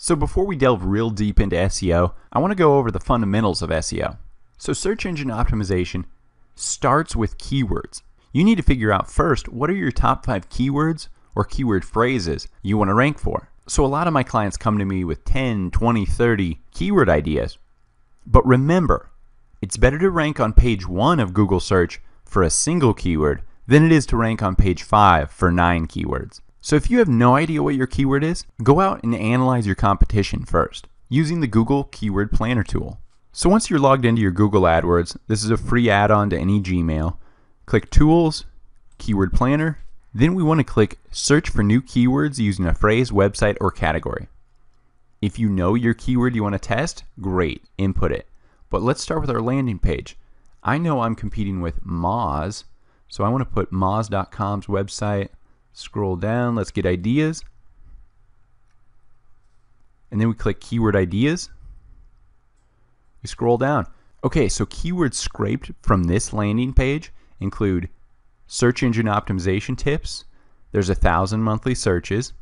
So before we delve real deep into SEO, I want to go over the fundamentals of SEO. So search engine optimization starts with keywords. You need to figure out first, what are your top 5 keywords or keyword phrases you want to rank for? So a lot of my clients come to me with 10, 20, 30 keyword ideas. But remember, it's better to rank on page 1 of Google search for a single keyword than it is to rank on page 5 for 9 keywords. So if you have no idea what your keyword is, go out and analyze your competition first using the Google Keyword Planner tool. So once you're logged into your Google AdWords, this is a free add-on to any Gmail. Click Tools, Keyword Planner. Then we want to click Search for new keywords using a phrase, website, or category. If you know your keyword you want to test, great, input it. But let's start with our landing page. I know I'm competing with Moz, so I want to put Moz.com's website. Scroll down, let's get ideas. And then we click Keyword Ideas. We scroll down. Okay, so keywords scraped from this landing page include search engine optimization tips. There's 1,000 monthly searches.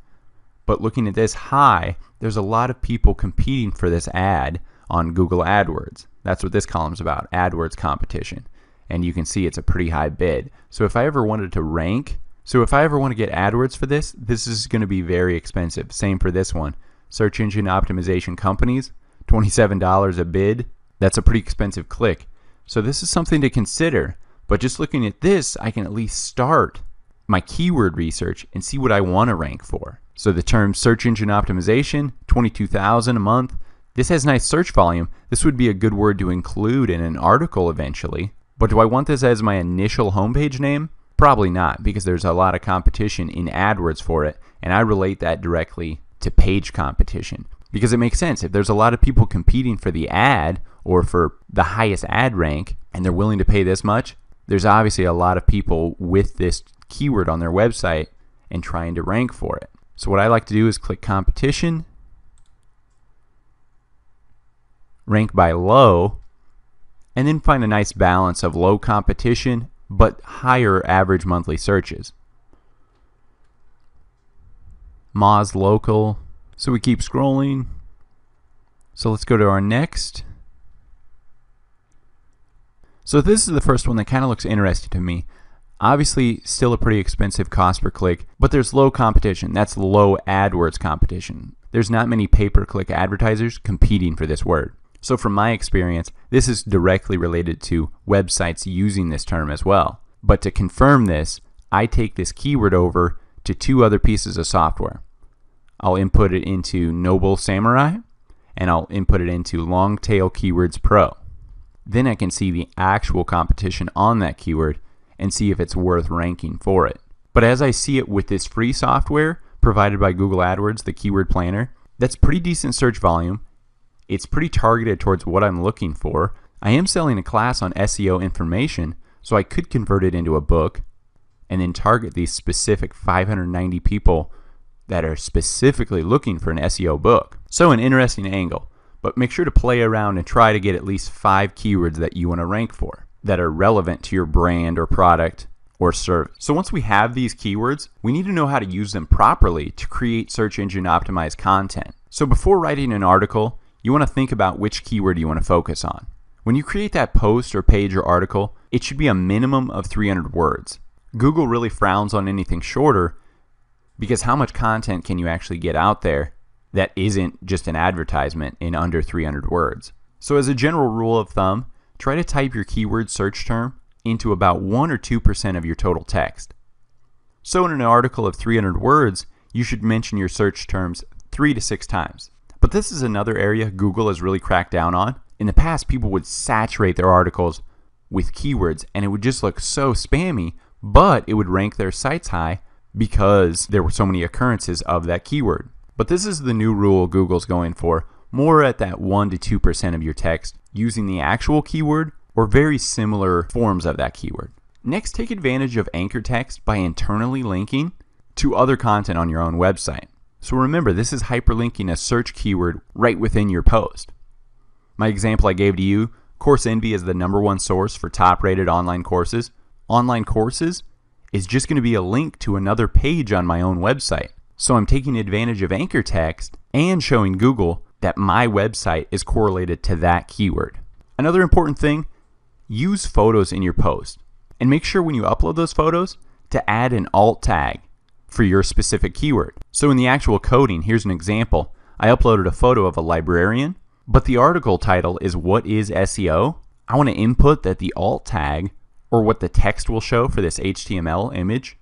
But looking at this high, there's a lot of people competing for this ad on Google AdWords. That's what this column's about, AdWords competition. And you can see it's a pretty high bid. So if I ever wanted to rank, if I ever want to get AdWords for this, this is going to be very expensive. Same for this one. Search engine optimization companies, $27 a bid. That's a pretty expensive click. So this is something to consider. But just looking at this, I can at least start my keyword research and see what I want to rank for. So the term search engine optimization, $22,000 a month. This has nice search volume. This would be a good word to include in an article eventually. But do I want this as my initial homepage name? Probably not, because there's a lot of competition in AdWords for it, and I relate that directly to page competition. Because it makes sense. If there's a lot of people competing for the ad or for the highest ad rank, and they're willing to pay this much, there's obviously a lot of people with this keyword on their website and trying to rank for it. So what I like to do is click competition, rank by low, and then find a nice balance of low competition but higher average monthly searches. Moz local. So we keep scrolling. So let's go to our next. So this is the first one that kind of looks interesting to me. Obviously still a pretty expensive cost per click, but there's low competition. That's low AdWords competition. There's not many pay-per-click advertisers competing for this word. So from my experience, this is directly related to websites using this term as well. But to confirm this, I take this keyword over to 2 other pieces of software. I'll input it into Noble Samurai, and I'll input it into Longtail Keywords Pro. Then I can see the actual competition on that keyword and see if it's worth ranking for it. But as I see it with this free software provided by Google AdWords, the Keyword Planner, that's pretty decent search volume. It's pretty targeted towards what I'm looking for. I am selling a class on SEO information, so I could convert it into a book and then target these specific 590 people that are specifically looking for an SEO book. So an interesting angle, but make sure to play around and try to get at least 5 keywords that you want to rank for that are relevant to your brand or product or service. So once we have these keywords, we need to know how to use them properly to create search engine optimized content. So before writing an article, you want to think about which keyword you want to focus on. When you create that post or page or article, it should be a minimum of 300 words. Google really frowns on anything shorter because how much content can you actually get out there that isn't just an advertisement in under 300 words? So as a general rule of thumb, try to type your keyword search term into about 1 or 2% of your total text. So in an article of 300 words, you should mention your search terms 3 to 6 times. But this is another area Google has really cracked down on. In the past, people would saturate their articles with keywords and it would just look so spammy, but it would rank their sites high because there were so many occurrences of that keyword. But this is the new rule Google's going for, more at that 1 to 2% of your text using the actual keyword or very similar forms of that keyword. Next, take advantage of anchor text by internally linking to other content on your own website. So remember, this is hyperlinking a search keyword right within your post. My example I gave to you, Course Envy is the #1 source for top-rated online courses. Online courses is just going to be a link to another page on my own website. So I'm taking advantage of anchor text and showing Google that my website is correlated to that keyword. Another important thing, use photos in your post. And make sure when you upload those photos to add an alt tag for your specific keyword. So in the actual coding, here's an example. I uploaded a photo of a librarian, but the article title is "What is SEO?" I want to input that the alt tag, or what the text will show for this HTML image,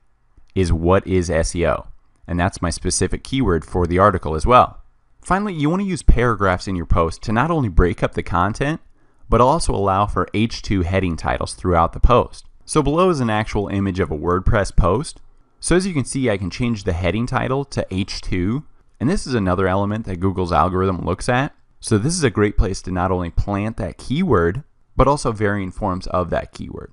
is "What is SEO?" And that's my specific keyword for the article as well. Finally, you want to use paragraphs in your post to not only break up the content, but also allow for H2 heading titles throughout the post. So below is an actual image of a WordPress post. So as you can see, I can change the heading title to H2, and this is another element that Google's algorithm looks at. So this is a great place to not only plant that keyword, but also varying forms of that keyword.